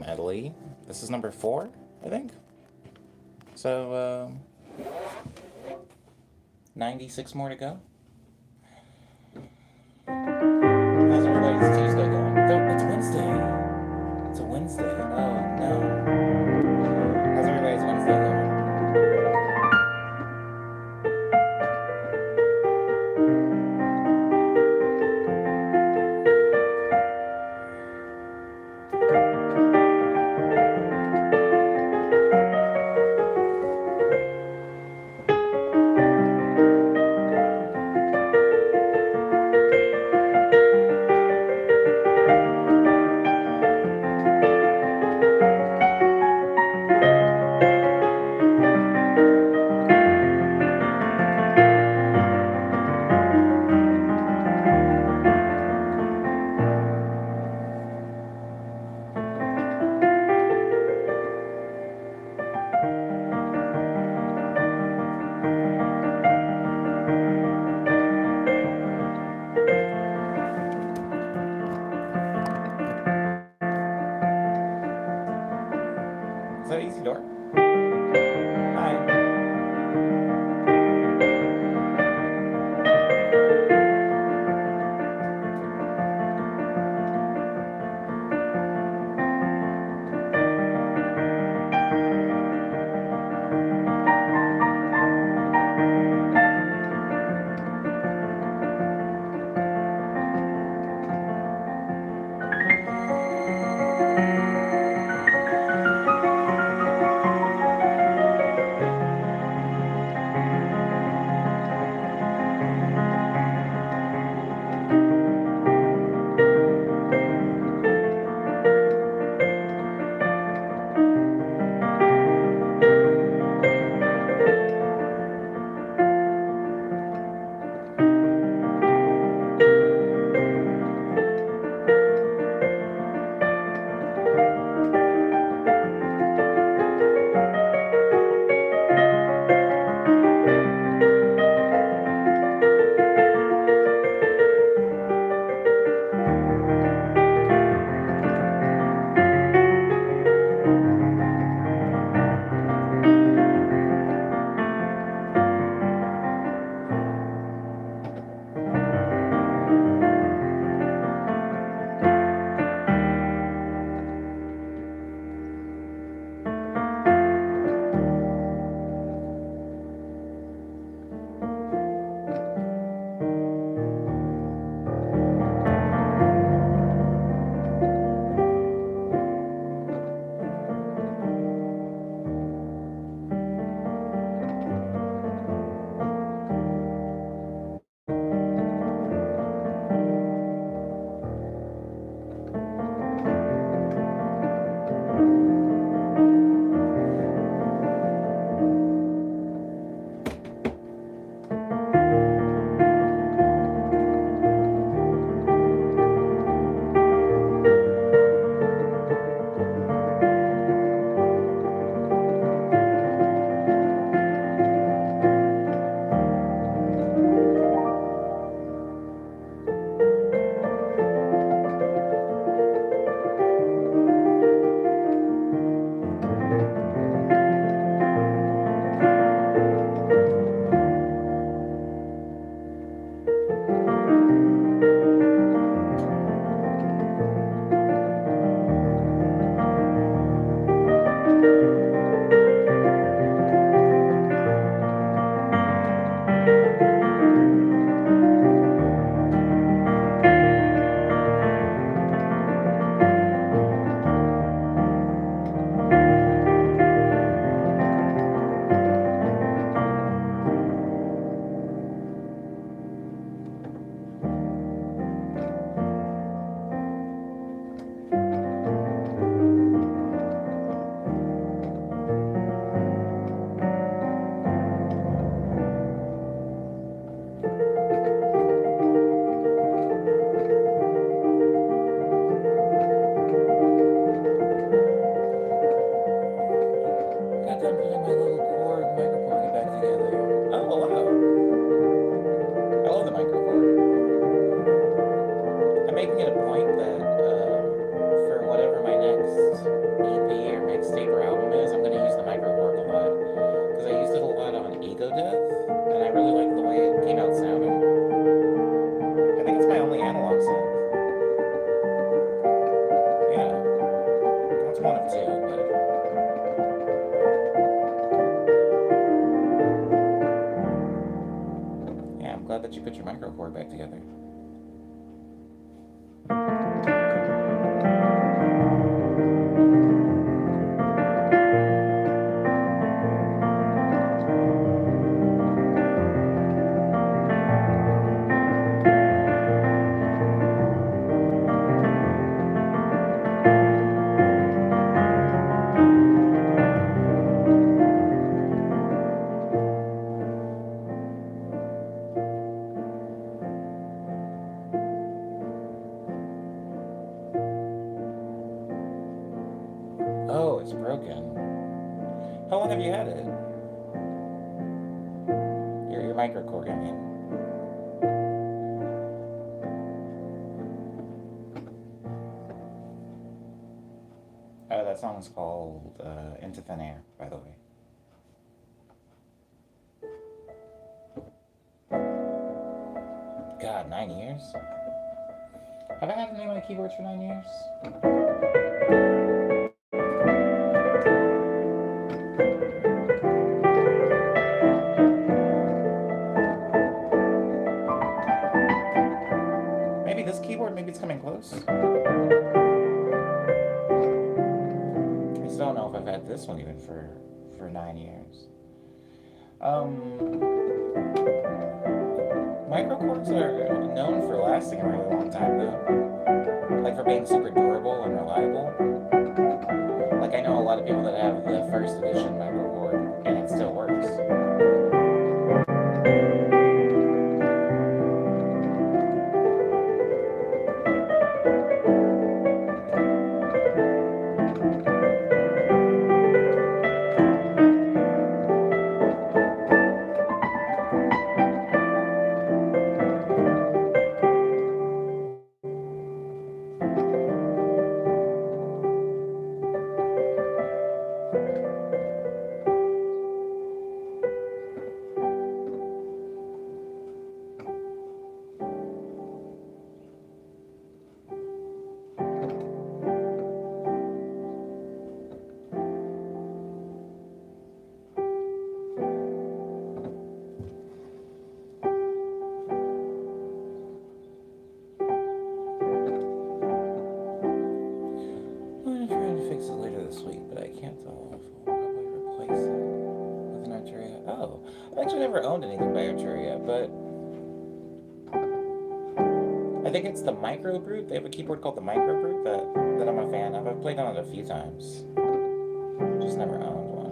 Medley. This is number 4, I think. So, 96 more to go. How's everybody's Tuesday going? Oh, it's Wednesday. It's a Wednesday. Oh, no. How's everybody's Wednesday going? Is that easy door? Hi. that you put your micro cord back together. Oh, it's broken. How long have you had it? Your micro cord, I mean. That song is called Into Thin Air, by the way. God, 9 years? Have I had any of my keyboards for 9 years? Maybe this keyboard, maybe it's coming close. I still don't know if I've had this one even for 9 years. Microcords are known for lasting a really long time, though. Like for being super durable and reliable. Like I know a lot of people that have the first edition microcord and it still works. Fix it later this week, but I can't tell if we'll probably replace it with an Arturia. Oh, I've actually never owned anything by Arturia, but I think it's the Micro Brute. They have a keyboard called the Micro Brute that I'm a fan of. I've played on it a few times, just never owned one.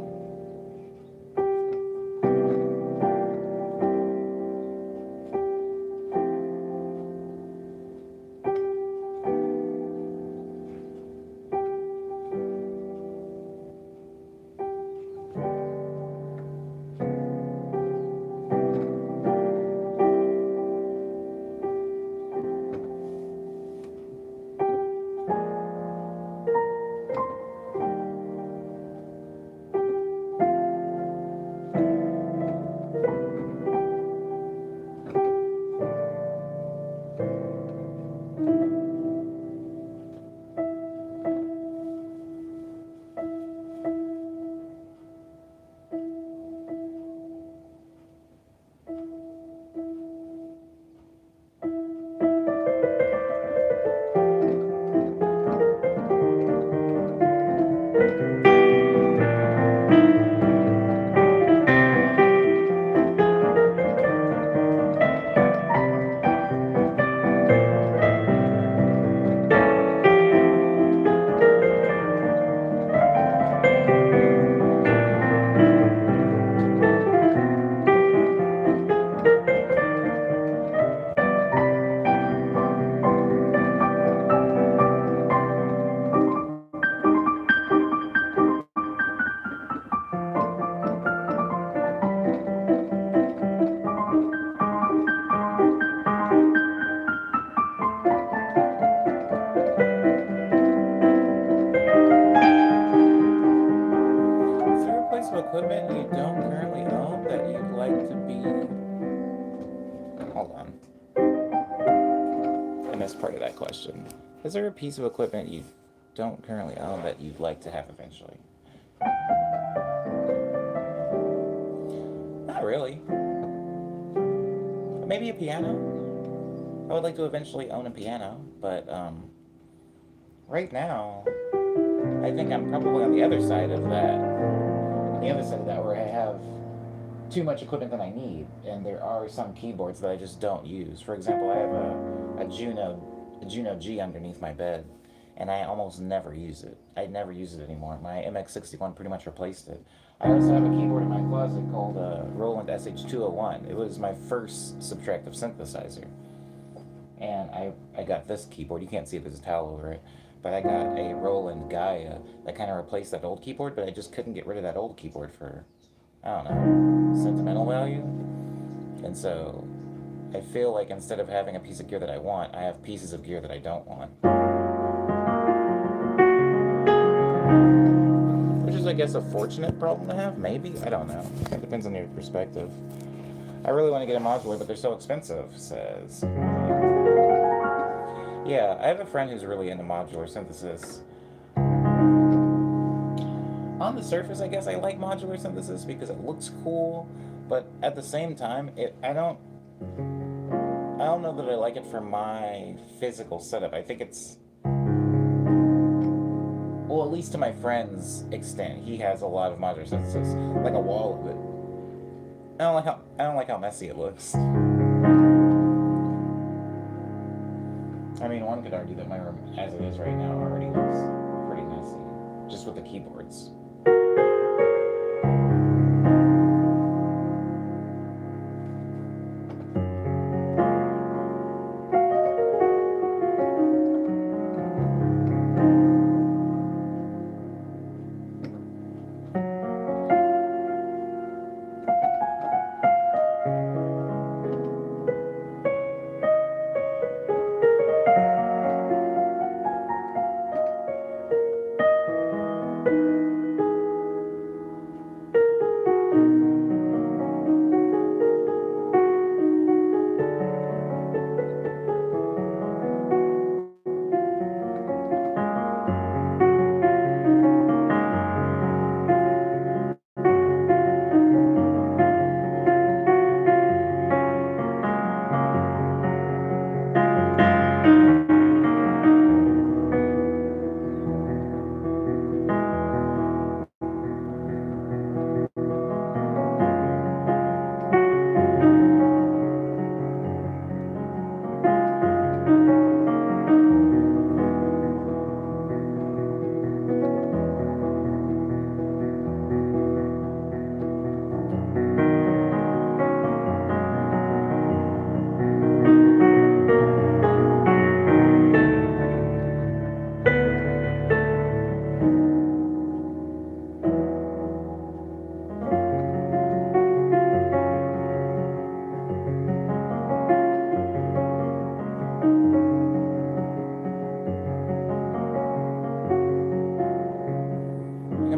Equipment you don't currently own that you'd like to be... Hold on. I missed part of that question. Is there a piece of equipment you don't currently own that you'd like to have eventually? Not really. Maybe maybe a piano. I would like to eventually own a piano, but right now, I think I'm probably on the other side of that. On the other side of that, where I have too much equipment than I need, and there are some keyboards that I just don't use. For example, I have a Juno G underneath my bed, and I almost never use it. I never use it anymore. My MX61 pretty much replaced it. I also have a keyboard in my closet called Roland SH201. It was my first subtractive synthesizer. And I got this keyboard. You can't see it, there's a towel over it. But I got a Roland Gaia that kind of replaced that old keyboard, but I just couldn't get rid of that old keyboard for, I don't know, sentimental value. And so I feel like instead of having a piece of gear that I want, I have pieces of gear that I don't want. Which is, I guess, a fortunate problem to have, maybe? I don't know. It depends on your perspective. I really want to get a modular, but they're so expensive, says. Yeah, I have a friend who's really into modular synthesis. On the surface, I guess I like modular synthesis because it looks cool, but at the same time, I don't know that I like it for my physical setup. I think it's, well, at least to my friend's extent, he has a lot of modular synthesis, like a wall of it. I don't like how messy it looks. I mean, one could argue that my room, as it is right now, already looks pretty messy, just with the keyboards.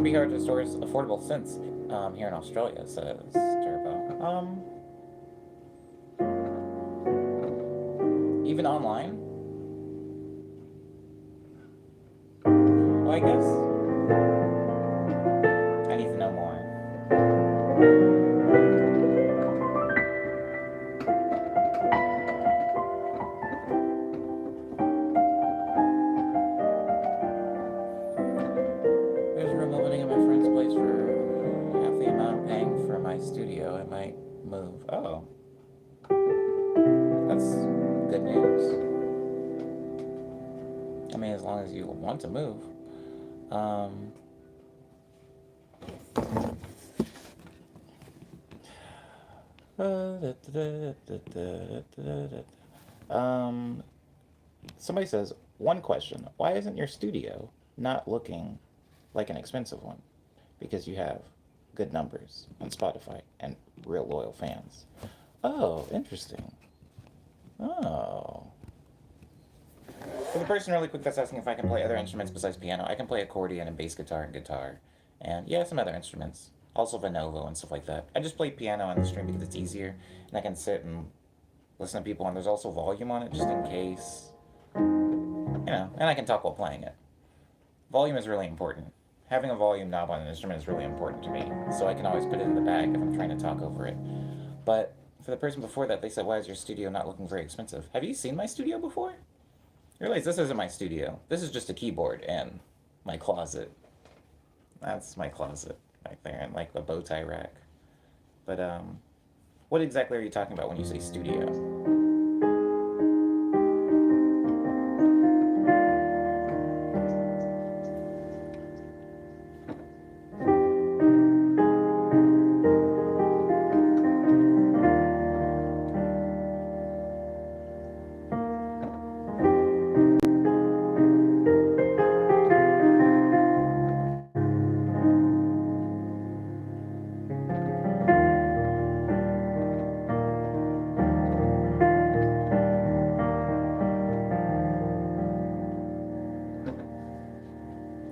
Be hard to store affordable synths here in Australia, says Turbo. Even online? Well, I guess I need to know more. There's a room opening at my friend's place for half the amount I'm paying for my studio. I might move. Oh. That's good news. I mean, as long as you want to move. Somebody says, one question. Why isn't your studio not looking like an expensive one? Because you have good numbers on Spotify and real loyal fans. Oh, interesting. Oh. For the person really quick that's asking if I can play other instruments besides piano, I can play accordion and bass guitar and guitar. And yeah, some other instruments. Also Venovo and stuff like that. I just play piano on the stream because it's easier. And I can sit and listen to people. And there's also volume on it just in case. You know, and I can talk while playing it. Volume is really important. Having a volume knob on an instrument is really important to me. So I can always put it in the back if I'm trying to talk over it. But For the person before that, they said, why is your studio not looking very expensive? Have you seen my studio before? You realize this isn't my studio. This is just a keyboard and my closet. That's my closet back there, and like the bow tie rack. But what exactly are you talking about when you say studio?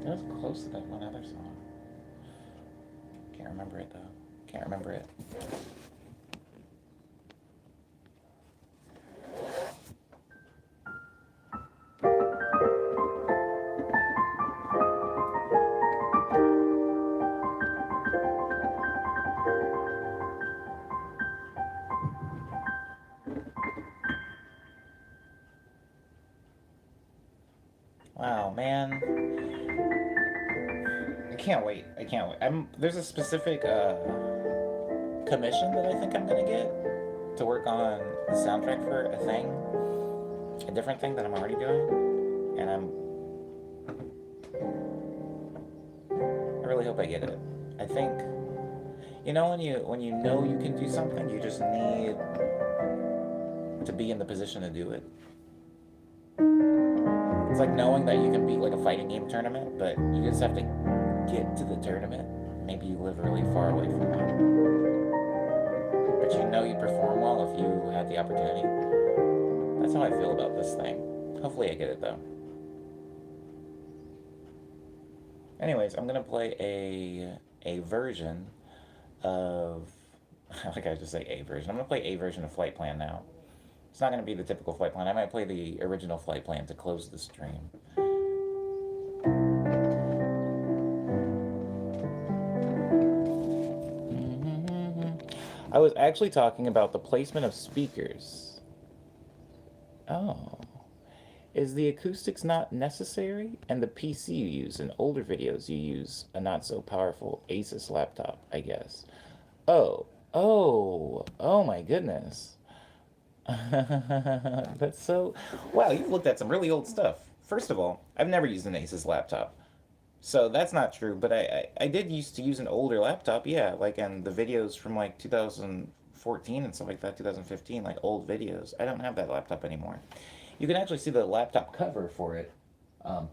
It was close to that one other song. Can't remember it though. Can't remember it. Wow, man. I can't wait. I can't wait. There's a specific commission that I think I'm gonna get to work on the soundtrack for a different thing that I'm already doing, and I really hope I get it. I think, you know, when you know you can do something, you just need to be in the position to do it. It's like knowing that you can beat like a fighting game tournament, but you just have to get to the tournament. Maybe you live really far away from it, but you know you perform well if you had the opportunity. That's how I feel about this thing. Hopefully I get it though. Anyways, I'm gonna play a version of like I just say a version. I'm gonna play a version of Flight Plan now. It's not gonna be the typical Flight Plan. I might play the original Flight Plan to close the stream. I was actually talking about the placement of speakers. Oh. Is the acoustics not necessary? And the PC you use in older videos, you use a not so powerful Asus laptop, I guess. Oh. Oh my goodness. That's so... Wow, you've looked at some really old stuff. First of all, I've never used an Asus laptop. So that's not true, but I did used to use an older laptop, yeah, like in the videos from like 2014 and stuff like that, 2015, like old videos. I don't have that laptop anymore. You can actually see the laptop cover for it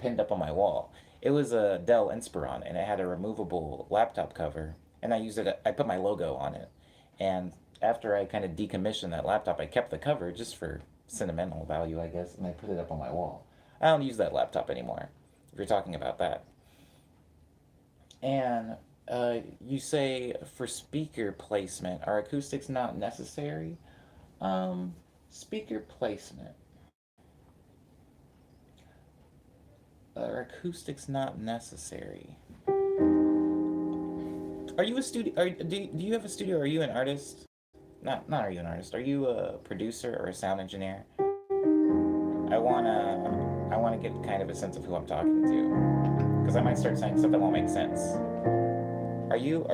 pinned up on my wall. It was a Dell Inspiron, and it had a removable laptop cover, and I used it, I put my logo on it. And after I kind of decommissioned that laptop, I kept the cover just for sentimental value, I guess, and I put it up on my wall. I don't use that laptop anymore, if you're talking about that. And you say for speaker placement, are acoustics not necessary? Speaker placement. Are acoustics not necessary? Are you a studio? Do you have a studio? Are you an artist? Not are you an artist? Are you a producer or a sound engineer? I wanna get kind of a sense of who I'm talking to, because I might start saying stuff that won't make sense. Are you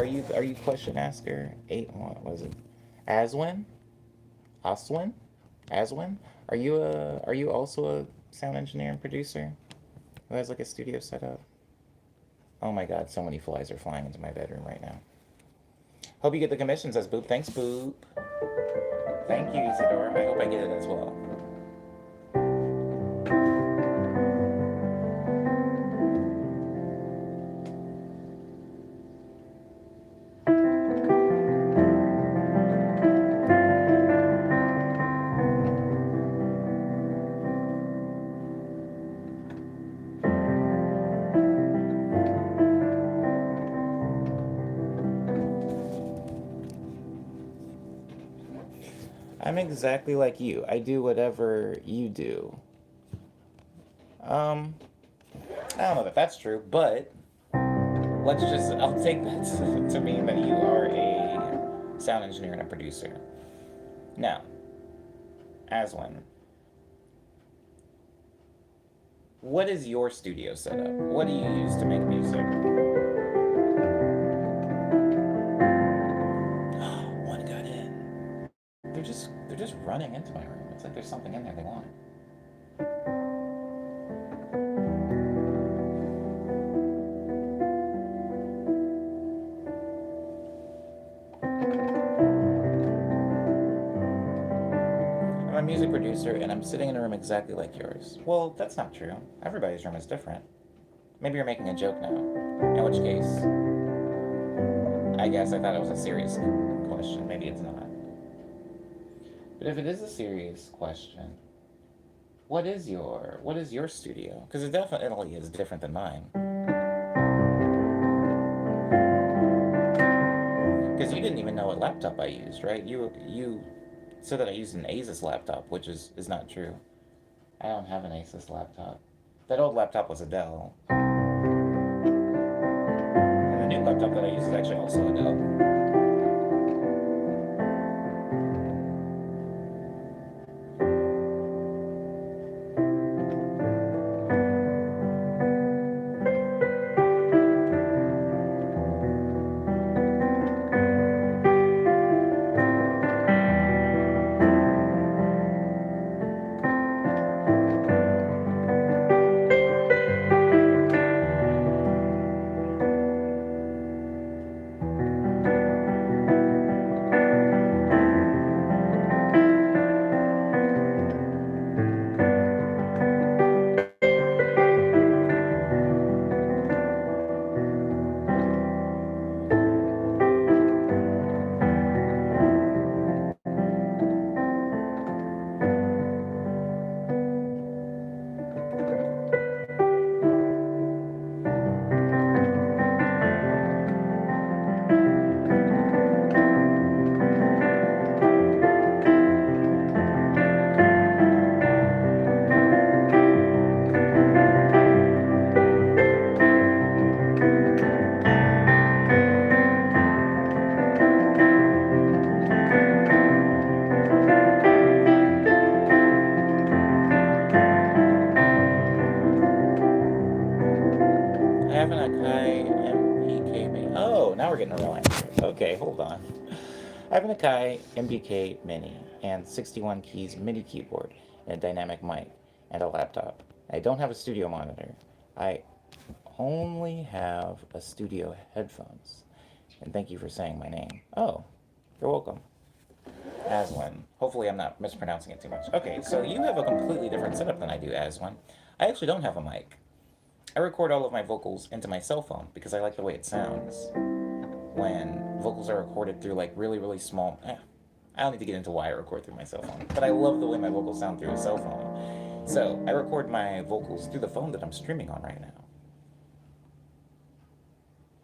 question asker? What was it? Aswin? Aswin? Are you also a sound engineer and producer who has like a studio set up? Oh my god, so many flies are flying into my bedroom right now. Hope you get the commission, says Boop. Thanks, Boop. Thank you, Isadora. I hope I get it as well. I'm exactly like you. I do whatever you do. I don't know that that's true, but I'll take that to mean that you are a sound engineer and a producer. Now, Aswin, what is your studio setup? What do you use to make music? One got in. They're just running into my room. It's like there's something in there they want. I'm a music producer and I'm sitting in a room exactly like yours. Well, that's not true. Everybody's room is different. Maybe you're making a joke now. In which case, I guess I thought it was a serious question. Maybe it's not. But if it is a serious question, what is your studio? Because it definitely is different than mine. Because you didn't even know what laptop I used, right? You said that I used an Asus laptop, which is not true. I don't have an Asus laptop. That old laptop was a Dell. And the new laptop that I use is actually also a Dell. I have an Akai MPK Mini. Oh, now we're getting a real answer. Okay, hold on. I have an Akai MPK Mini and 61 keys MIDI keyboard and a dynamic mic and a laptop. I don't have a studio monitor. I only have a studio headphones. And thank you for saying my name. Oh, you're welcome. Aswin. Hopefully I'm not mispronouncing it too much. Okay, so you have a completely different setup than I do, Aswin. I actually don't have a mic. I record all of my vocals into my cell phone because I like the way it sounds when vocals are recorded through like really, really small. I don't need to get into why I record through my cell phone, but I love the way my vocals sound through a cell phone. So I record my vocals through the phone that I'm streaming on right now.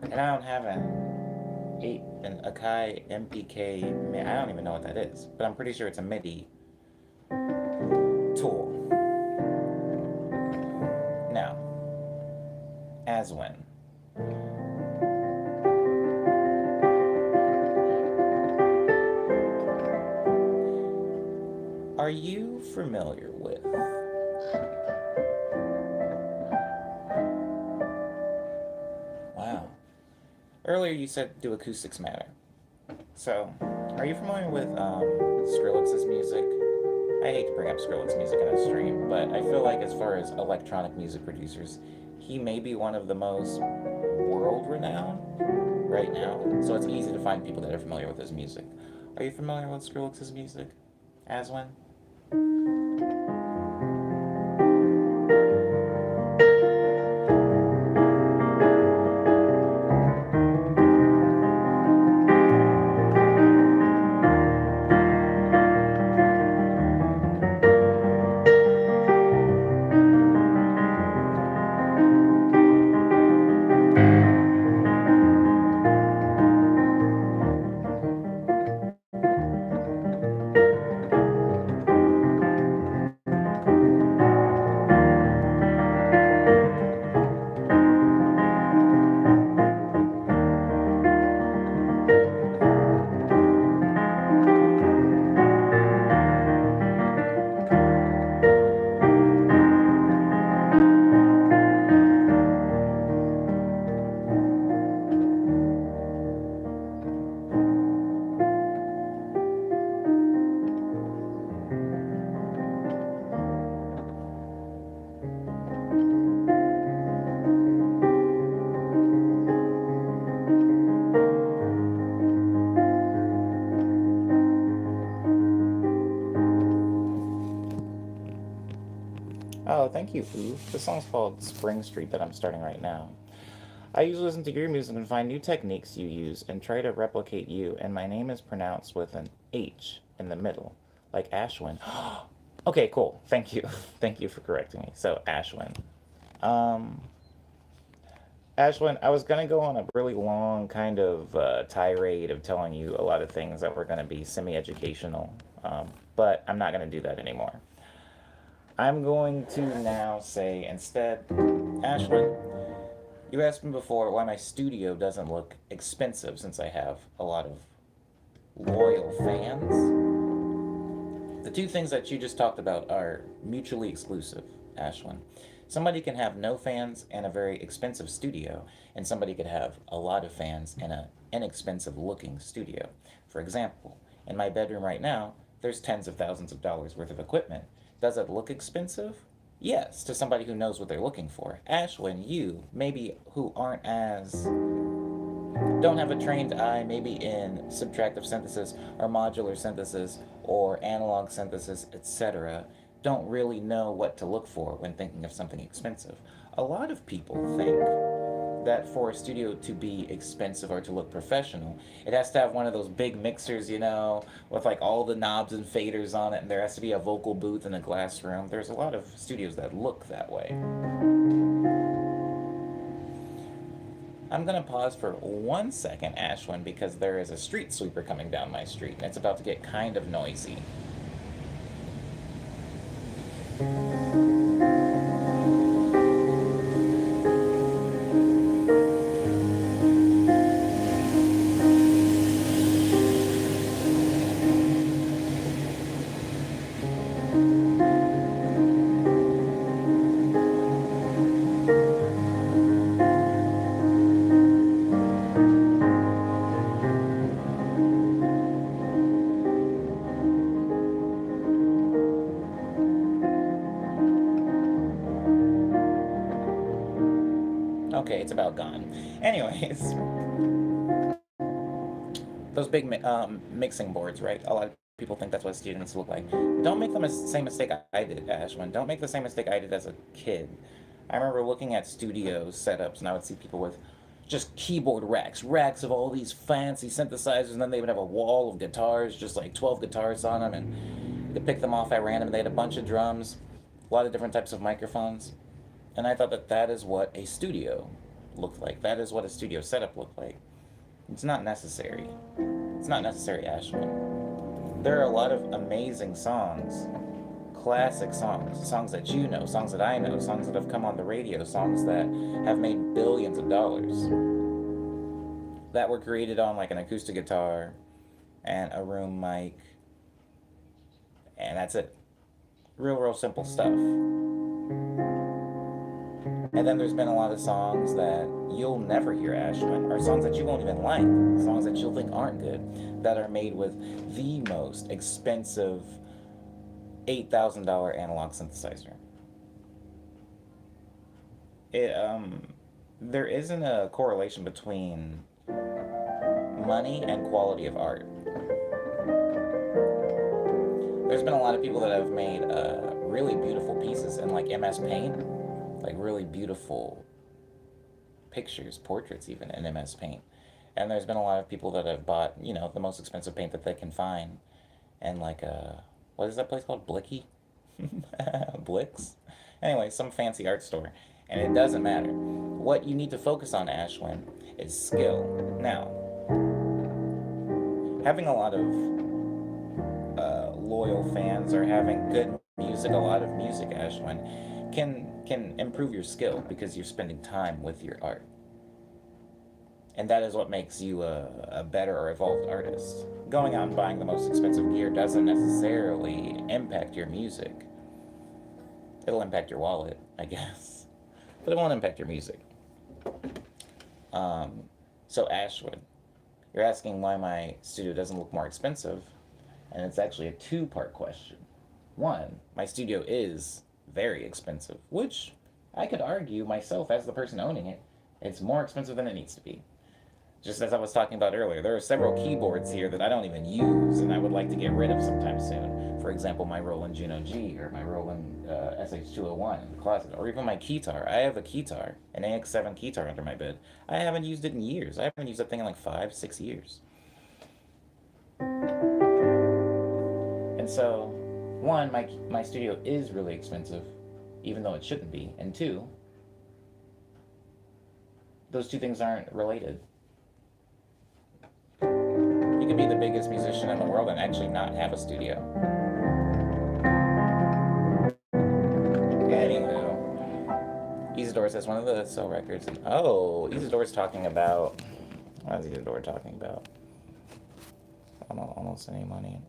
And I don't have an Akai MPK. I don't even know what that is, but I'm pretty sure it's a MIDI tool. Now, Aswin. Are you familiar with Wow. Earlier you said do acoustics matter. So, are you familiar with Skrillex's music? I hate to bring up Skrillex music in a stream, but I feel like as far as electronic music producers, he may be one of the most world renowned right now. So it's easy to find people that are familiar with his music. Are you familiar with Skrillex's music, Aswin? thank you, Ooh. The song's called Spring Street that I'm starting right now. I usually listen to your music and find new techniques you use and try to replicate you, and my name is pronounced with an H in the middle, like Ashwin. Okay, cool. Thank you. Thank you for correcting me. So, Ashwin. Um, Ashwin, I was going to go on a really long kind of tirade of telling you a lot of things that were going to be semi educational, but I'm not going to do that anymore. I'm going to now say instead, Ashwin, you asked me before why my studio doesn't look expensive since I have a lot of loyal fans. The two things that you just talked about are mutually exclusive, Ashwin. Somebody can have no fans and a very expensive studio, and somebody could have a lot of fans and an inexpensive looking studio. For example, in my bedroom right now, there's tens of thousands of dollars worth of equipment. Does it look expensive? Yes, to somebody who knows what they're looking for. Ashwin, you, maybe who aren't as don't have a trained eye, maybe in subtractive synthesis or modular synthesis or analog synthesis, etc., don't really know what to look for when thinking of something expensive. A lot of people think that for a studio to be expensive or to look professional, it has to have one of those big mixers, with like all the knobs and faders on it, and there has to be a vocal booth in a glass room. There's a lot of studios that look that way. I'm going to pause for 1 second, Ashwin, because there is a street sweeper coming down my street, and it's about to get kind of noisy. Okay, it's about gone. Anyways, those big mixing boards, right? A lot of people think that's what students look like. Don't make the same mistake I did, Ashwin. Don't make the same mistake I did as a kid. I remember looking at studio setups, and I would see people with just keyboard racks of all these fancy synthesizers, and then they would have a wall of guitars, just like 12 guitars on them, and you could pick them off at random. They had a bunch of drums, a lot of different types of microphones. And I thought that that is what a studio looked like. That is what a studio setup looked like. It's not necessary. It's not necessary, Ashwin. There are a lot of amazing songs, classic songs, songs that you know, songs that I know, songs that have come on the radio, songs that have made billions of dollars, that were created on like an acoustic guitar and a room mic, and that's it. Real simple stuff. And then there's been a lot of songs that you'll never hear, Ashwin, or songs that you won't even like, songs that you'll think aren't good, that are made with the most expensive $8,000 analog synthesizer. It there isn't a correlation between money and quality of art. There's been a lot of people that have made really beautiful pieces in like MS Paint, like really beautiful pictures, portraits even in MS Paint. And there's been a lot of people that have bought, the most expensive paint that they can find, and like what is that place called? Blicky? Blix? Anyway, some fancy art store. And it doesn't matter. What you need to focus on, Ashwin, is skill. Now, having a lot of loyal fans or having good music, a lot of music, Ashwin, can improve your skill because you're spending time with your art. And that is what makes you a better or evolved artist. Going out and buying the most expensive gear doesn't necessarily impact your music. It'll impact your wallet, I guess. But it won't impact your music. So Ashwood, you're asking why my studio doesn't look more expensive, and it's actually a two-part question. One, my studio is very expensive, which I could argue myself as the person owning it, it's more expensive than it needs to be. Just as I was talking about earlier, there are several keyboards here that I don't even use and I would like to get rid of sometime soon. For example, my Roland Juno G or my Roland SH201 in the closet, or even my keytar. I have a keytar, an AX7 keytar under my bed. I haven't used it in years. I haven't used that thing in like 5, 6 years. And so, one, my studio is really expensive, even though it shouldn't be. And two, those two things aren't related. You can be the biggest musician in the world and actually not have a studio. Anywho, Isidore says one of the sell records. And, oh, Isidore's talking about. What is Isidore talking about? Almost any money.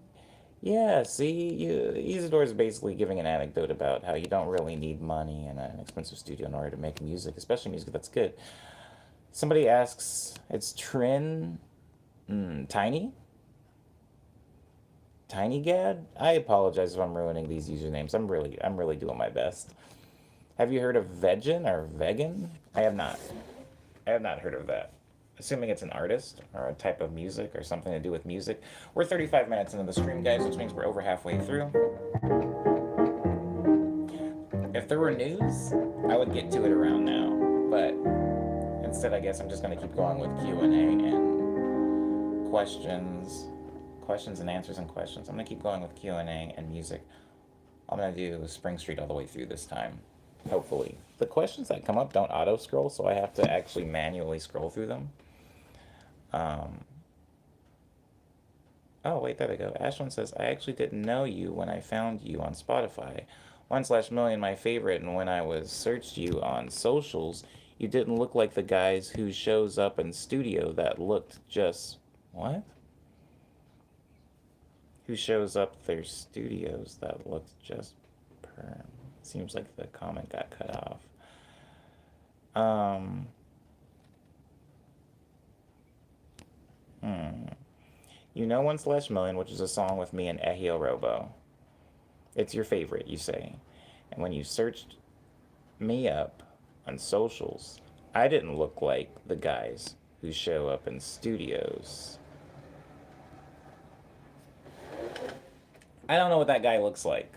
Yeah, see, Isidore's basically giving an anecdote about how you don't really need money and an expensive studio in order to make music, especially music that's good. Somebody asks, it's Trin Tiny? Tiny Gad? I apologize if I'm ruining these usernames. I'm really doing my best. Have you heard of Vegan or Vegan? I have not. I have not heard of that. Assuming it's an artist or a type of music or something to do with music. We're 35 minutes into the stream, guys, which means we're over halfway through. If there were news, I would get to it around now. But instead, I guess I'm just going to keep going with Q&A and questions and answers and questions. I'm going to keep going with Q&A and music. I'm going to do Spring Street all the way through this time, hopefully. The questions that come up don't auto-scroll, so I have to actually manually scroll through them. Oh, wait, there we go. Ashwin says, I actually didn't know you when I found you on Spotify. 1/million my favorite, and when I was searched you on socials, you didn't look like the guys who shows up in studio that looked just... What? Who shows up their studios that looked just perm. Seems like the comment got cut off. You know 1/million, which is a song with me and Ehio Robo. It's your favorite, you say. And when you searched me up on socials, I didn't look like the guys who show up in studios. I don't know what that guy looks like.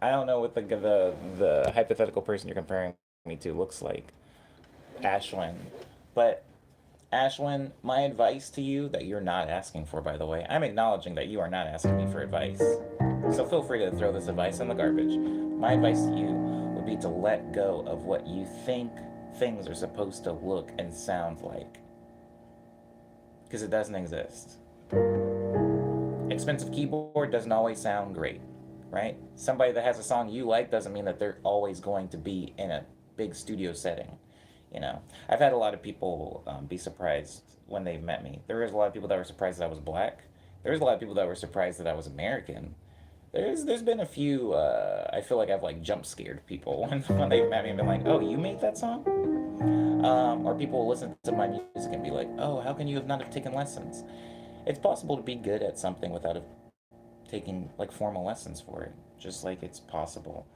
I don't know what the hypothetical person you're comparing me to looks like. Ashwin. But Ashwin, my advice to you that you're not asking for, by the way, I'm acknowledging that you are not asking me for advice. So feel free to throw this advice in the garbage. My advice to you would be to let go of what you think things are supposed to look and sound like. Because it doesn't exist. Expensive keyboard doesn't always sound great, right? Somebody that has a song you like doesn't mean that they're always going to be in a big studio setting. You know, I've had a lot of people be surprised when they've met me. There was a lot of people that were surprised that I was black. There was a lot of people that were surprised that I was American. There's been a few. I feel like I've like jump scared people when they've met me and been like, "Oh, you made that song?" Or people will listen to my music and be like, "Oh, how can you not have taken lessons?" It's possible to be good at something without taking like formal lessons for it. Just like it's possible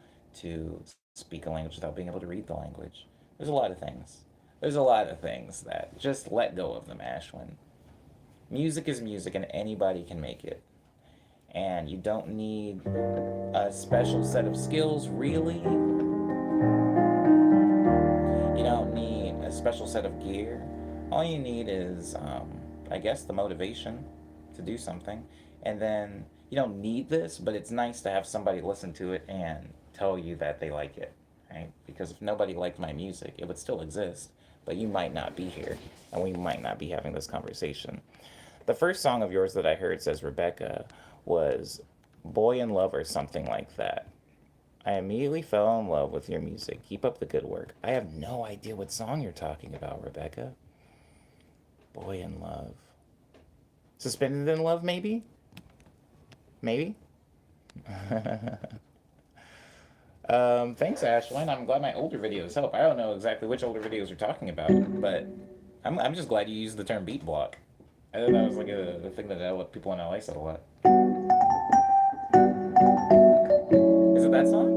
to speak a language without being able to read the language. There's a lot of things. There's a lot of things that just let go of them, Ashwin. Music is music and anybody can make it. And you don't need a special set of skills, really. You don't need a special set of gear. All you need is, I guess, the motivation to do something. And then you don't need this, but it's nice to have somebody listen to it and tell you that they like it. Right? Because if nobody liked my music, it would still exist, but you might not be here, and we might not be having this conversation. The first song of yours that I heard, says Rebecca, was Boy in Love or something like that. I immediately fell in love with your music. Keep up the good work. I have no idea what song you're talking about, Rebecca. Boy in Love. Suspended in Love, maybe? Maybe? Thanks, Ashlyn. I'm glad my older videos help. I don't know exactly which older videos you're talking about, but I'm just glad you used the term beat block. I thought that was like a thing that people in LA said a lot. Is it that song?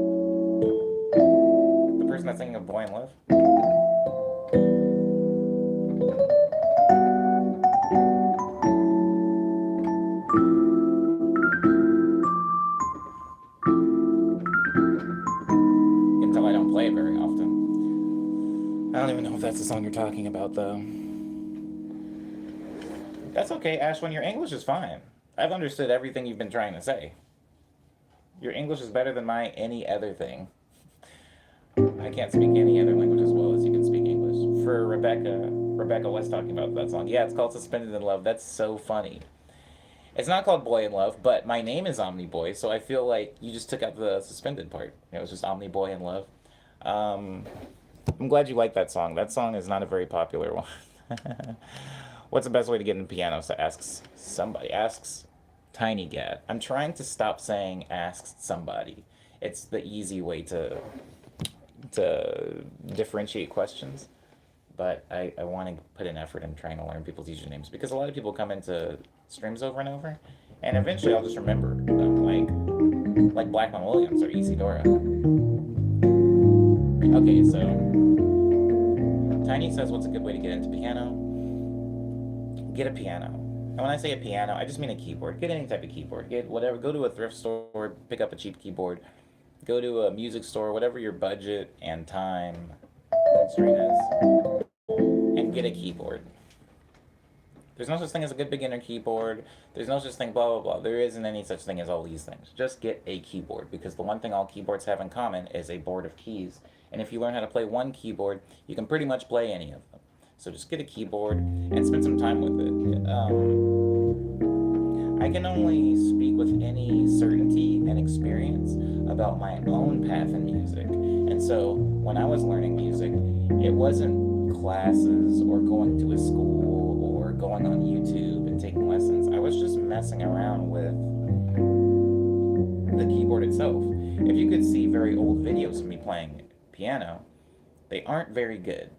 The person that's singing of Boy in Love? that's the song you're talking about, though. That's okay, Ashwin. Your English is fine. I've understood everything you've been trying to say. Your English is better than my any other thing. I can't speak any other language as well as you can speak English. For Rebecca was talking about that song. Yeah, it's called Suspended in Love. That's so funny. It's not called Boy in Love, but my name is Omni Boy, so I feel like you just took out the suspended part. It was just Omni Boy in Love. Um, I'm glad you like that song. That song is not a very popular one. What's the best way to get into piano? So asks somebody. Asks Tiny Gad. I'm trying to stop saying asks somebody. It's the easy way to differentiate questions. But I want to put an effort in trying to learn people's usernames because a lot of people come into streams over and over, and eventually I'll just remember them, like Blackman Williams or Isidora. Okay, so Tiny says, "What's a good way to get into piano?" Get a piano. And when I say a piano, I just mean a keyboard. Get any type of keyboard. Get whatever. Go to a thrift store, pick up a cheap keyboard. Go to a music store, whatever your budget and time constraint is, and get a keyboard. There's no such thing as a good beginner keyboard. There's no such thing, blah, blah, blah. There isn't any such thing as all these things. Just get a keyboard, because the one thing all keyboards have in common is a board of keys. And if you learn how to play one keyboard, you can pretty much play any of them. So just get a keyboard and spend some time with it. I can only speak with any certainty and experience about my own path in music. And so when I was learning music, it wasn't classes or going to a school or going on YouTube and taking lessons. I was just messing around with the keyboard itself. If you could see very old videos of me playing piano, they aren't very good.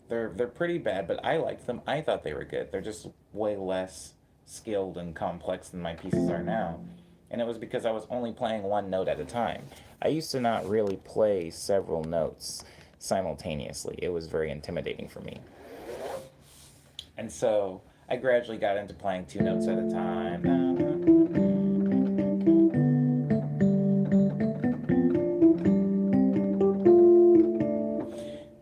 They're pretty bad, but I liked them. I thought they were good. They're just way less skilled and complex than my pieces are now. And it was because I was only playing one note at a time. I used to not really play several notes simultaneously. It was very intimidating for me. And so I gradually got into playing two notes at a time.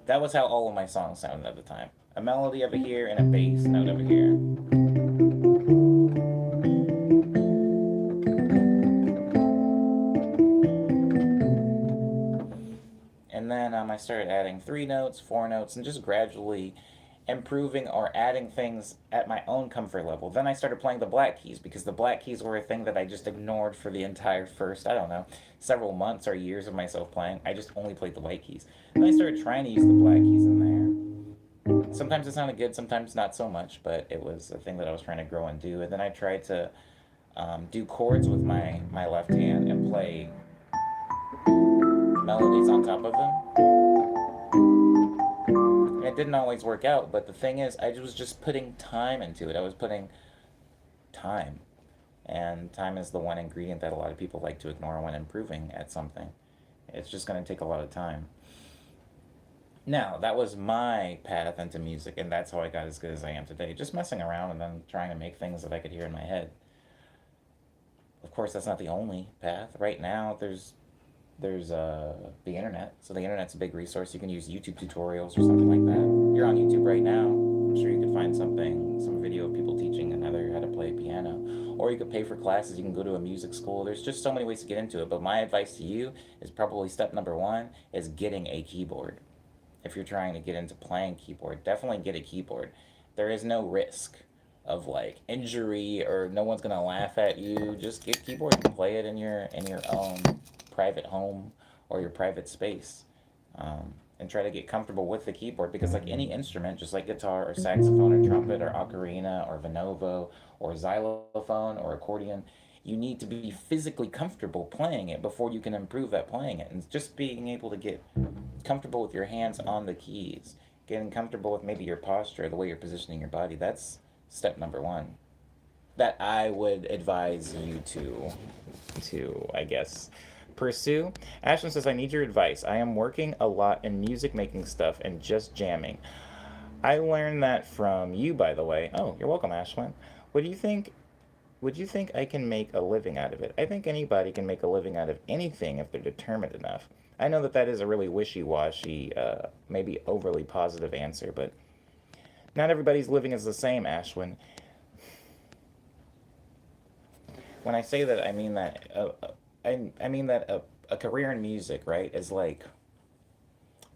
That was how all of my songs sounded at the time. A melody over here and a bass note over here. And then I started adding 3 notes, 4 notes, and just gradually improving or adding things at my own comfort level. Then I started playing the black keys because the black keys were a thing that I just ignored for the entire first, I don't know, several months or years of myself playing. I just only played the white keys. Then I started trying to use the black keys in there. Sometimes it sounded good, sometimes not so much, but it was a thing that I was trying to grow and do. And then I tried to do chords with my left hand and play melodies on top of them. And it didn't always work out, but the thing is, I was just putting time into it. I was putting time. And time is the one ingredient that a lot of people like to ignore when improving at something. It's just going to take a lot of time. Now, that was my path into music, and that's how I got as good as I am today. Just messing around and then trying to make things that I could hear in my head. Of course, that's not the only path. Right now, there's the internet. So the internet's a big resource. You can use YouTube tutorials or something like that. You're on YouTube right now. I'm sure you could find some video of people teaching another how to play piano. Or you could pay for classes. You can go to a music school. There's just so many ways to get into it. But my advice to you is probably step number 1 is getting a keyboard. If you're trying to get into playing keyboard, definitely get a keyboard. There is no risk of like injury or no one's gonna laugh at you. Just get a keyboard and play it in your own private home or your private space, and try to get comfortable with the keyboard, because like any instrument, just like guitar or saxophone or trumpet or ocarina or vinovo or xylophone or accordion, you need to be physically comfortable playing it before you can improve at playing it. And just being able to get comfortable with your hands on the keys, getting comfortable with maybe your posture, the way you're positioning your body, that's step number 1 that I would advise you to I guess pursue. Ashton says, I need your advice. I am working a lot in music making stuff and just jamming. I learned that from you, by the way. Oh, you're welcome, Ashwin. What do you think? Would you think I can make a living out of it? I think anybody can make a living out of anything if they're determined enough. I know that that is a really wishy-washy, maybe overly positive answer, but not everybody's living is the same, Ashwin. When I say that, I mean that I mean that a career in music, right, is like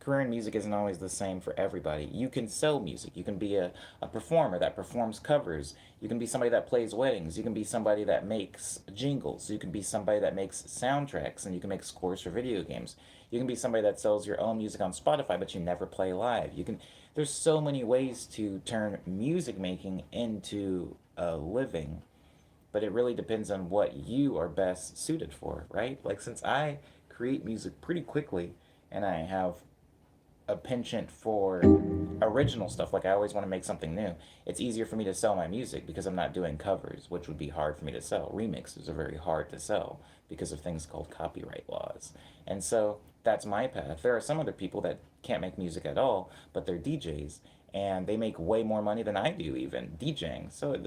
career in music isn't always the same for everybody. You can sell music. You can be a performer that performs covers. You can be somebody that plays weddings. You can be somebody that makes jingles. You can be somebody that makes soundtracks and you can make scores for video games. You can be somebody that sells your own music on Spotify but you never play live. You can There's so many ways to turn music making into a living, but it really depends on what you are best suited for, right? Like since I create music pretty quickly and I have a penchant for original stuff. Like I always want to make something new. It's easier for me to sell my music because I'm not doing covers, which would be hard for me to sell. Remixes are very hard to sell because of things called copyright laws. And so that's my path. There are some other people that can't make music at all, but they're DJs and they make way more money than I do even DJing. So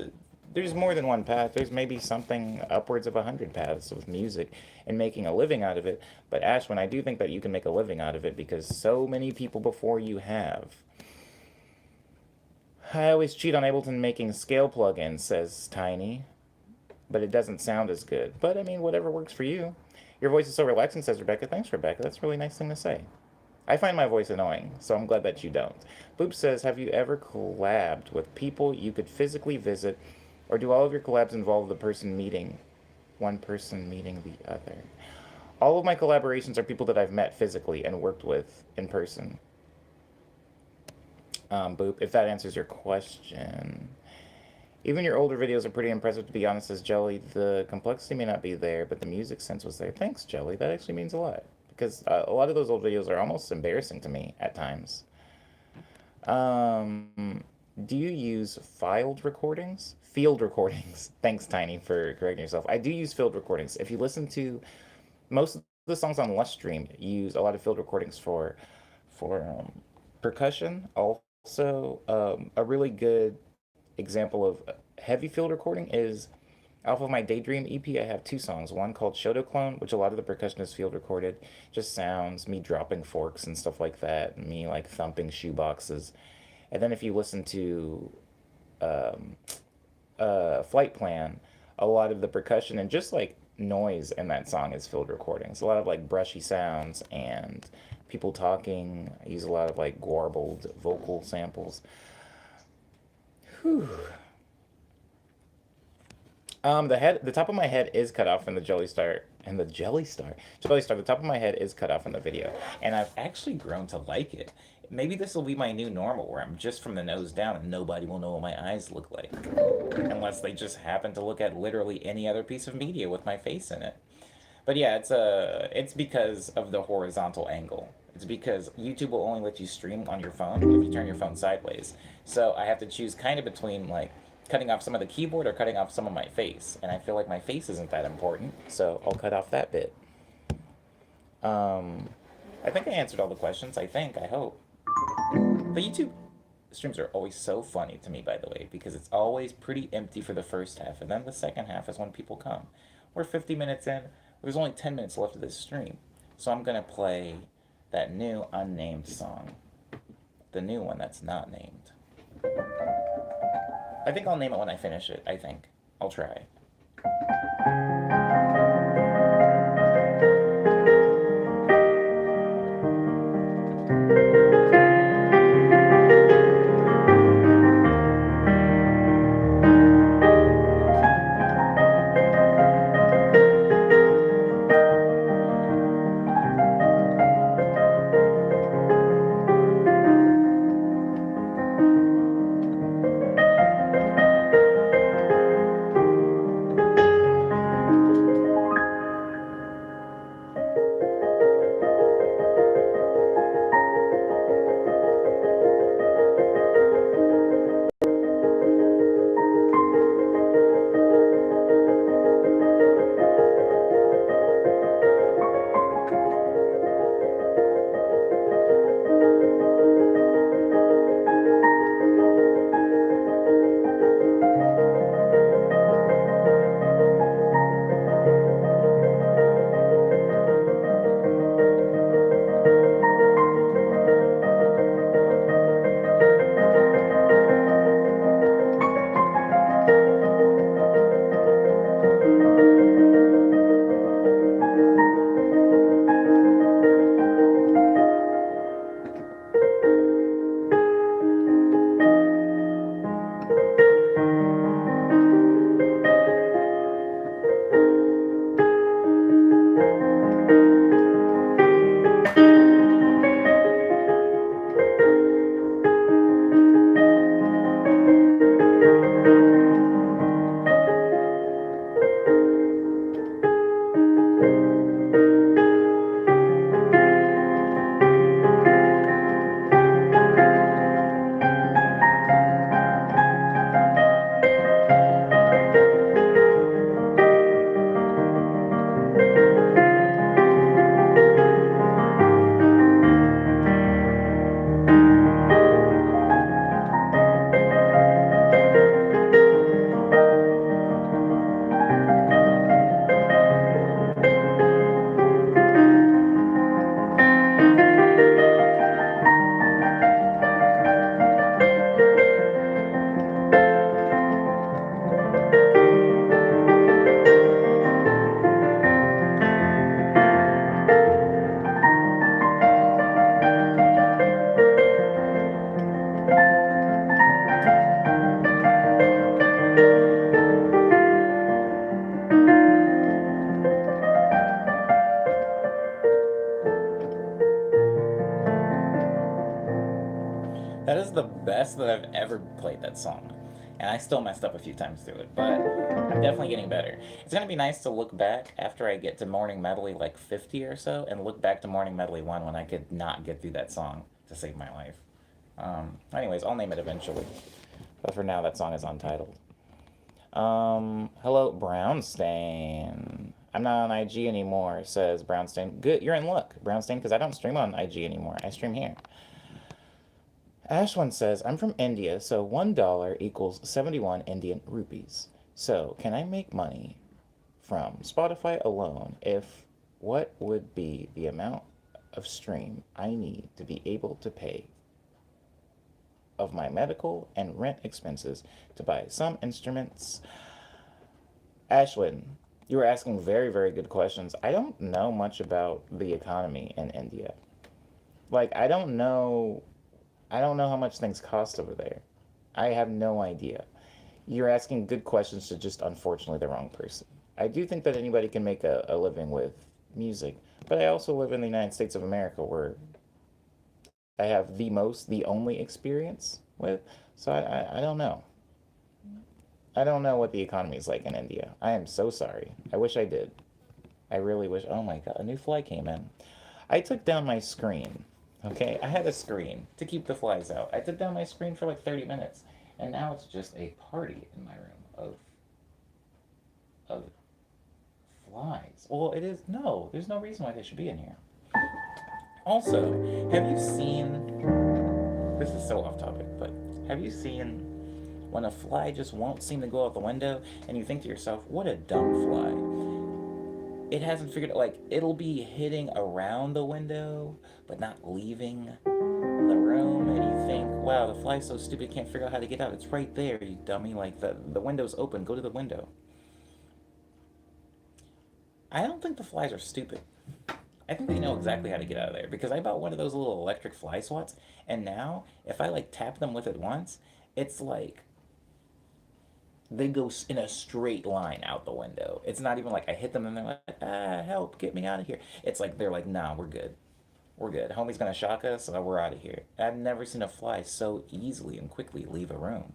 there's more than one path. There's maybe something upwards of 100 paths with music and making a living out of it. But Ashwin, I do think that you can make a living out of it because so many people before you have. I always cheat on Ableton making scale plugins, says Tiny, but it doesn't sound as good. But I mean, whatever works for you. Your voice is so relaxing, says Rebecca. Thanks, Rebecca. That's a really nice thing to say. I find my voice annoying, so I'm glad that you don't. Boop says, have you ever collabed with people you could physically visit, or do all of your collabs involve the person meeting, one person meeting the other? All of my collaborations are people that I've met physically and worked with in person. Boop, if that answers your question. Even your older videos are pretty impressive, to be honest, says Jelly. The complexity may not be there, but the music sense was there. Thanks, Jelly. That actually means a lot. Because a lot of those old videos are almost embarrassing to me at times. Do you use filed recordings? Field recordings. Thanks, Tiny, for correcting yourself. I do use field recordings. If you listen to most of the songs on Lush Stream, use a lot of field recordings for percussion. Also, a really good example of heavy field recording is off of my Daydream EP. I have two songs. One called Shoto Clone, which a lot of the percussion is field recorded. Just sounds, me dropping forks and stuff like that, me like thumping shoeboxes. And then if you listen to um, Flight Plan, a lot of the percussion and just like noise in that song is field recordings. A lot of like brushy sounds and people talking. I use a lot of like garbled vocal samples. Whew. The top of my head is cut off in the Jelly Star, and the Jelly Star, the top of my head is cut off in the video, and I've actually grown to like it. Maybe this will be my new normal, where I'm just from the nose down, and nobody will know what my eyes look like, unless they just happen to look at literally any other piece of media with my face in it. But yeah, it's because of the horizontal angle. It's because YouTube will only let you stream on your phone if you turn your phone sideways. So I have to choose kind of between like cutting off some of the keyboard or cutting off some of my face. And I feel like my face isn't that important, so I'll cut off that bit. I think I answered all the questions. I hope. The YouTube streams are always so funny to me, by the way, because it's always pretty empty for the first half, and then the second half is when people come. We're 50 minutes in. There's only 10 minutes left of this stream. So I'm going to play that new unnamed song. The new one that's not named. I think I'll name it when I finish it, I think. I'll try. That is the best that I've ever played that song. And I still messed up a few times through it, but I'm definitely getting better. It's gonna be nice to look back after I get to Morning Medley like 50 or so, and look back to Morning Medley 1 when I could not get through that song to save my life. Anyways, I'll name it eventually. But for now, that song is untitled. Hello, Brownstain. I'm not on IG anymore, says Brownstain. Good, you're in luck, Brownstain, because I don't stream on IG anymore. I stream here. Ashwin says, I'm from India, so $1 equals 71 Indian rupees. So, can I make money from Spotify alone if what would be the amount of stream I need to be able to pay of my medical and rent expenses to buy some instruments? Ashwin, you were asking very, very good questions. I don't know much about the economy in India. Like, I don't know how much things cost over there. I have no idea. You're asking good questions to just, unfortunately, the wrong person. I do think that anybody can make a living with music, but I also live in the United States of America where I have the only experience with, so I don't know. I don't know what the economy is like in India. I am so sorry. I wish I did. I really wish. Oh my God, a new fly came in. I took down my screen. Okay, I had a screen to keep the flies out. I took down my screen for like 30 minutes, and now it's just a party in my room of flies. Well, it is no. There's no reason why they should be in here. Also, have you seen? This is so off topic, but have you seen when a fly just won't seem to go out the window, and you think to yourself, "What a dumb fly." It hasn't figured out, like, it'll be hitting around the window, but not leaving the room, and you think, wow, the fly's so stupid, it can't figure out how to get out. It's right there, you dummy. Like, the window's open, go to the window. I don't think the flies are stupid. I think they know exactly how to get out of there, because I bought one of those little electric fly swats, and now, if I, like, tap them with it once, it's like they go in a straight line out the window. It's not even like I hit them and they're like, help, get me out of here. It's like they're like, nah, we're good. We're good. Homie's gonna shock us, so we're out of here. I've never seen a fly so easily and quickly leave a room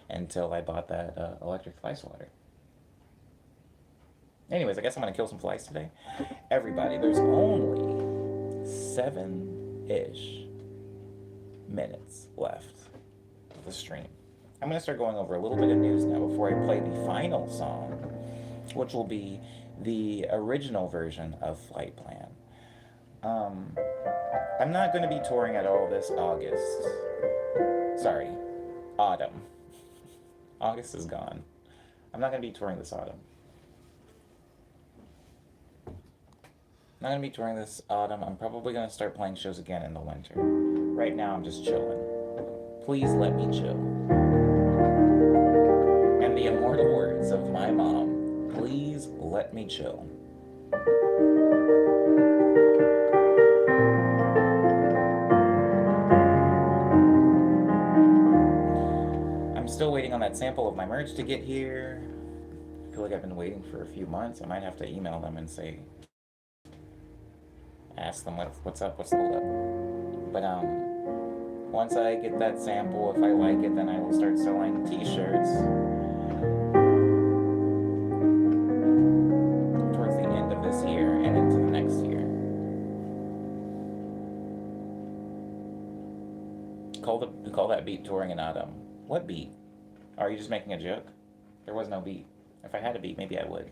until I bought that electric fly swatter. Anyways, I guess I'm gonna kill some flies today. Everybody, there's only 7-ish minutes left of the stream. I'm going to start going over a little bit of news now before I play the final song, which will be the original version of Flight Plan. I'm not going to be touring at all this August. Sorry, autumn. August is gone. I'm not going to be touring this autumn. Not going to be touring this autumn. I'm probably going to start playing shows again in the winter. Right now, I'm just chilling. Please let me chill. And the immortal words of my mom, please let me chill. I'm still waiting on that sample of my merch to get here. I feel like I've been waiting for a few months. I might have to email them and say, ask them what's up, what's the hold up. But once I get that sample, if I like it, then I will start selling T-shirts towards the end of this year and into the next year. Call that beat touring in autumn. What beat? Are you just making a joke? There was no beat. If I had a beat, maybe I would.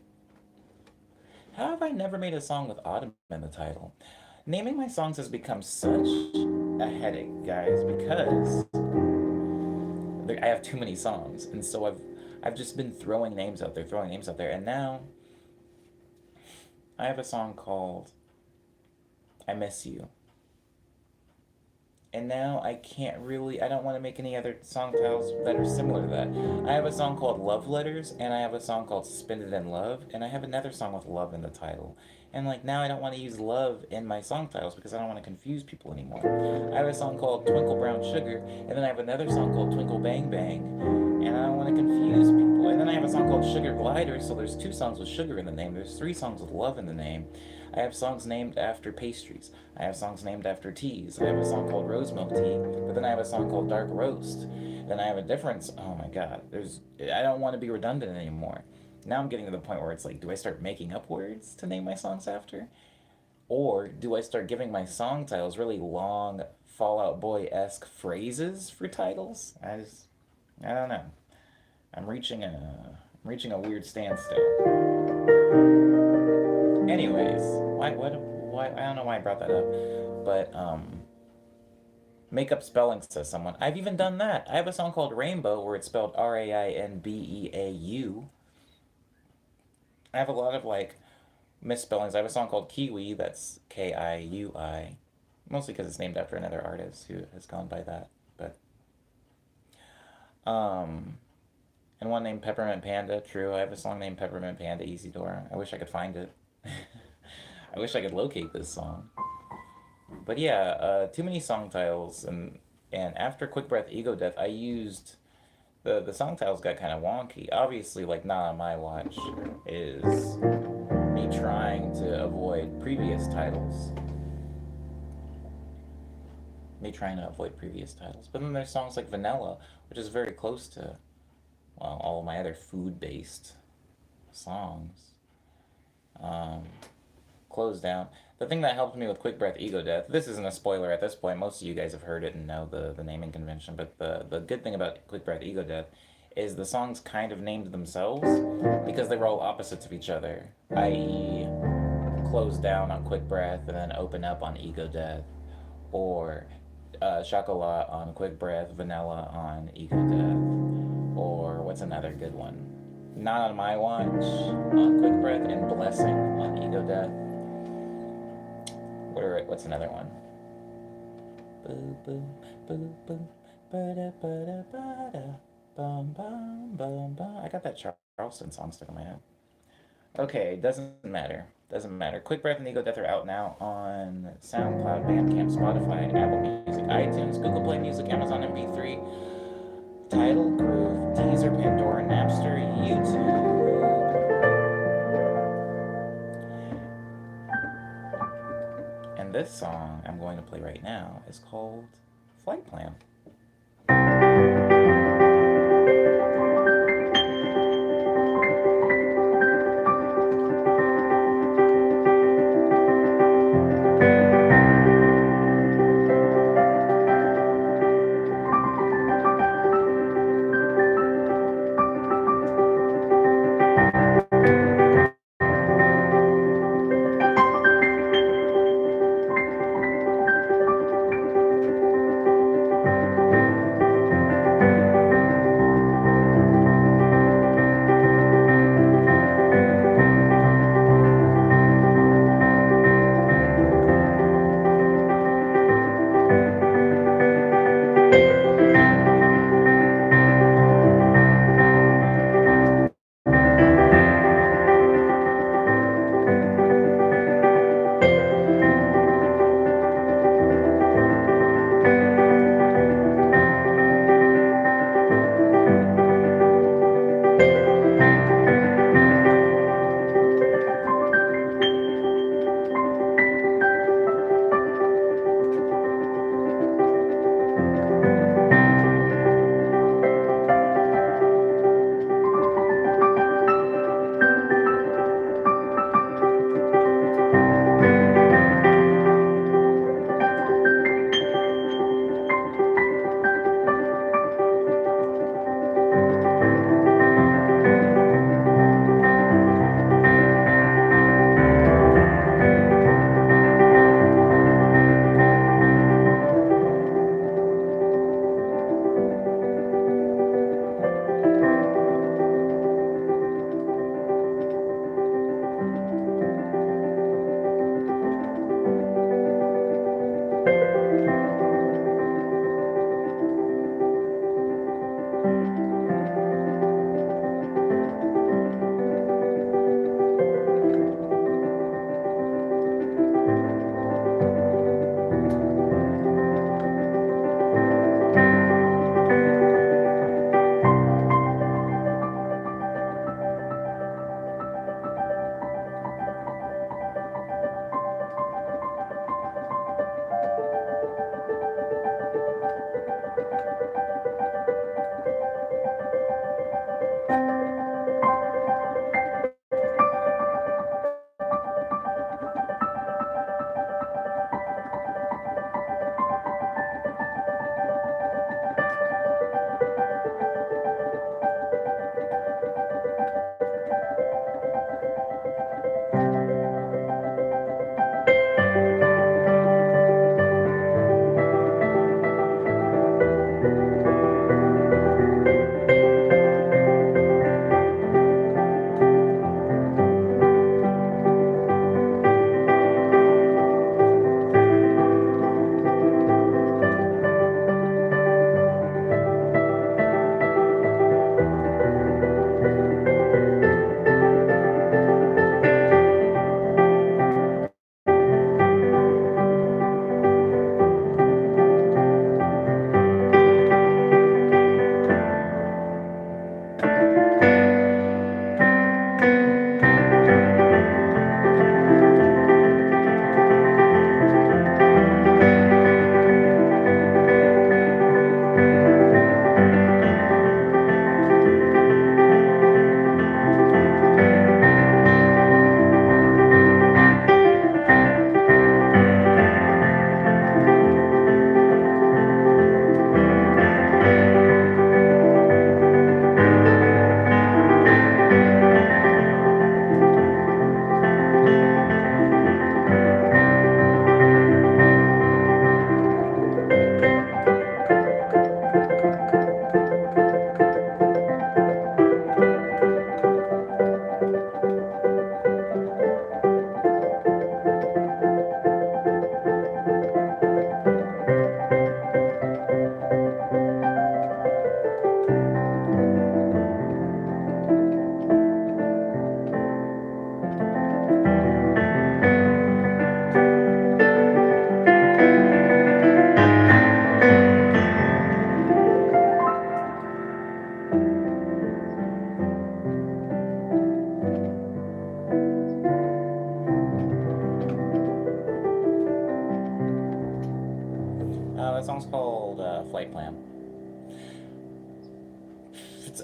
How have I never made a song with autumn in the title? Naming my songs has become such a headache, guys, because I have too many songs, and so I've just been throwing names out there, and now I have a song called I Miss You. And now I don't want to make any other song titles that are similar to that. I have a song called Love Letters, and I have a song called Suspended in Love, and I have another song with love in the title. And like now I don't want to use love in my song titles because I don't want to confuse people anymore. I have a song called Twinkle Brown Sugar, and then I have another song called Twinkle Bang Bang, and I don't want to confuse people. And then I have a song called Sugar Glider, so there's 2 songs with sugar in the name. There's 3 songs with love in the name. I have songs named after pastries. I have songs named after teas. I have a song called Rose Milk Tea, but then I have a song called Dark Roast. Then I have a different, oh my god, I don't want to be redundant anymore. Now I'm getting to the point where it's like, do I start making up words to name my songs after? Or do I start giving my song titles really long, Fall Out Boy-esque phrases for titles? I don't know. I'm reaching a weird standstill. Anyways, why, I don't know why I brought that up, but, make up spelling, says someone. I've even done that. I have a song called Rainbow, where it's spelled Rainbeau. I have a lot of, like, misspellings. I have a song called Kiwi, that's Kiui, mostly because it's named after another artist who has gone by that, but, and one named Peppermint Panda, true. I have a song named Peppermint Panda, Easy Door. I wish I could find it. I wish I could locate this song. But yeah, too many song titles, and after Quick Breath Ego Death, I used the song titles got kind of wonky. Obviously, like Not on My Watch is me trying to avoid previous titles. But then there's songs like Vanilla, which is very close to, well, all of my other food-based songs. Closed down. The thing that helped me with Quick Breath Ego Death, this isn't a spoiler at this point, most of you guys have heard it and know the naming convention, but the good thing about Quick Breath Ego Death is the songs kind of named themselves because they were all opposites of each other, i.e. close down on Quick Breath and then open up on Ego Death, or Chocolat on Quick Breath, Vanilla on Ego Death, or what's another good one? Not on My Watch on Quick Breath, and Blessing on Ego Death. What's another one? I got that Charleston song stuck in my head. Okay, doesn't matter. Quick Breath and Ego Death are out now on SoundCloud, Bandcamp, Spotify, Apple Music, iTunes, Google Play Music, Amazon MP3, Tidal, Groove, Deezer, Pandora, Napster, YouTube. And this song I'm going to play right now is called Flight Plan.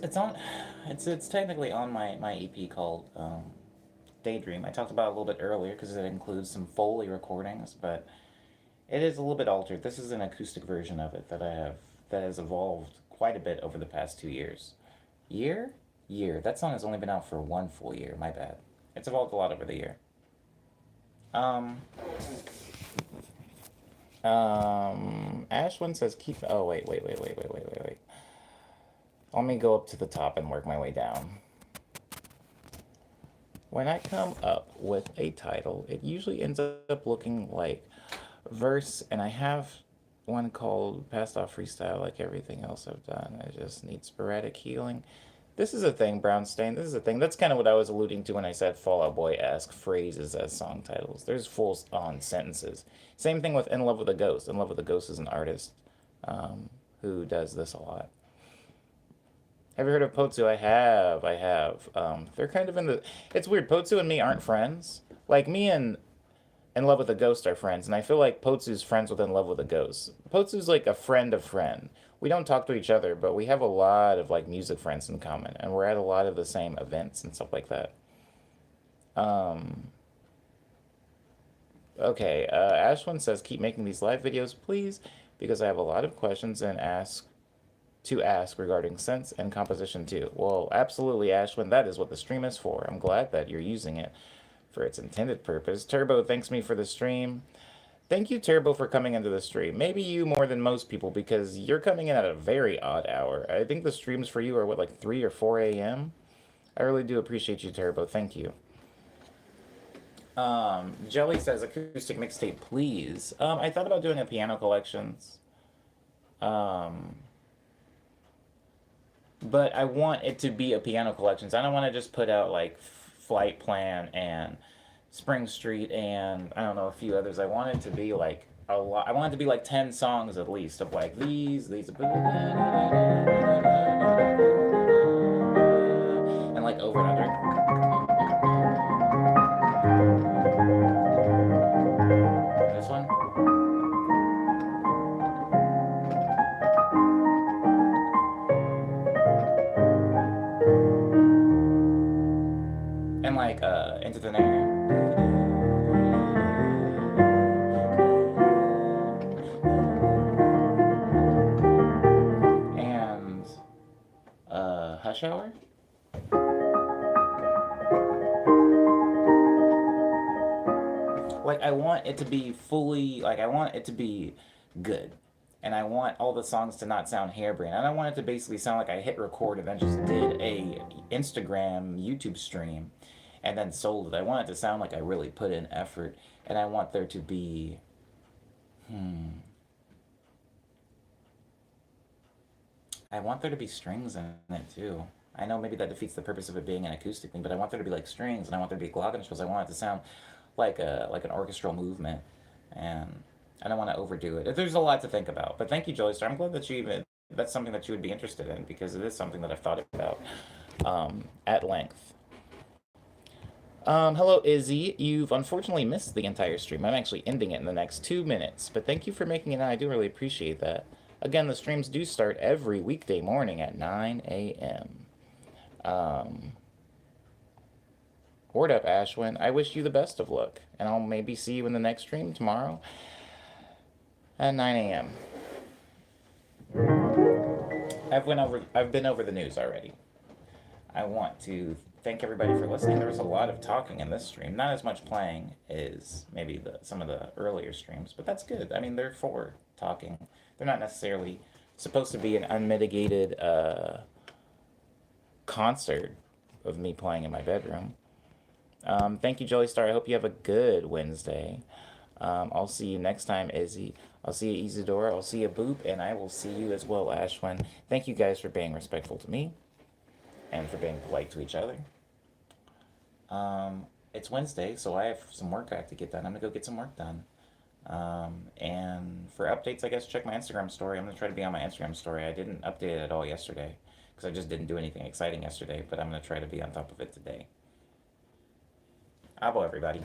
it's on, it's technically on my EP called Daydream. I talked about it a little bit earlier because it includes some Foley recordings, but it is a little bit altered. This is an acoustic version of it that I have that has evolved quite a bit over the past 2 years. Year? Year. That song has only been out for one full year. My bad. It's evolved a lot over the year. Um, Ashwin says keep. Oh wait. Let me go up to the top and work my way down. When I come up with a title, it usually ends up looking like verse, and I have one called Passed Off Freestyle, like everything else I've done. I just need sporadic healing. This is a thing, Brownstein. This is a thing. That's kind of what I was alluding to when I said Fall Out Boy-esque phrases as song titles. There's full-on sentences. Same thing with In Love with a Ghost. In Love with a Ghost is an artist who does this a lot. Have you heard of Potsu? I have. They're kind of in the. It's weird. Potsu and me aren't friends. Like me and In Love with a Ghost are friends, and I feel like Potsu's friends with In Love with a Ghost. Potsu's like a friend of friend. We don't talk to each other, but we have a lot of like music friends in common, and we're at a lot of the same events and stuff like that. Um, okay, Ashwin says keep making these live videos, please, because I have a lot of questions to ask regarding sense and composition too. Well, absolutely, Ashwin. That is what the stream is for. I'm glad that you're using it for its intended purpose. Turbo thanks me for the stream. Thank you, Turbo, for coming into the stream. Maybe you more than most people because you're coming in at a very odd hour. I think the streams for you are what, like 3 or 4 a.m.? I really do appreciate you, Turbo. Thank you. Jelly says acoustic mixtape, please. I thought about doing a piano collections. But I want it to be a piano collections. I don't want to just put out like Flight Plan and Spring Street and I don't know a few others. I want it to be like a lot. I want it to be like 10 songs at least of like these, and like over and under. This one. And like Into the Night. And Hush Hour. Like I want it to be fully like I want it to be good. And I want all the songs to not sound harebrained. I don't want it to basically sound like I hit record and then just did a Instagram, YouTube stream and then sold it. I want it to sound like I really put in effort, and I want there to be, I want there to be strings in it too. I know maybe that defeats the purpose of it being an acoustic thing, but I want there to be like strings, and I want there to be glockenspiels. I want it to sound like an orchestral movement, and I don't want to overdo it. There's a lot to think about, but thank you, Joey Star. I'm glad that you even that's something that you would be interested in because it is something that I've thought about at length. Hello, Izzy. You've unfortunately missed the entire stream. I'm actually ending it in the next 2 minutes, but thank you for making it. I do really appreciate that. Again, the streams do start every weekday morning at 9 a.m. Word up, Ashwin. I wish you the best of luck, and I'll maybe see you in the next stream tomorrow at 9 a.m. I've been over the news already. I want to thank everybody for listening. There was a lot of talking in this stream, not as much playing as maybe some of the earlier streams, but that's good. I mean, they're for talking. They're not necessarily supposed to be an unmitigated concert of me playing in my bedroom. Thank you, Jelly Star. I hope you have a good Wednesday. I'll see you next time, Izzy. I'll see you, Isadora. I'll see you, Boop, and I will see you as well, Ashwin. Thank you guys for being respectful to me and for being polite to each other. It's Wednesday, so I have some work I have to get done. I'm gonna go get some work done. And for updates, I guess check my Instagram story. I'm gonna try to be on my Instagram story. I didn't update it at all yesterday because I just didn't do anything exciting yesterday, but I'm gonna try to be on top of it today. Abo, everybody.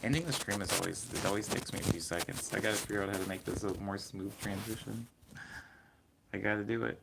Ending the stream is always, it always takes me a few seconds. I gotta figure out how to make this a more smooth transition. I gotta do it.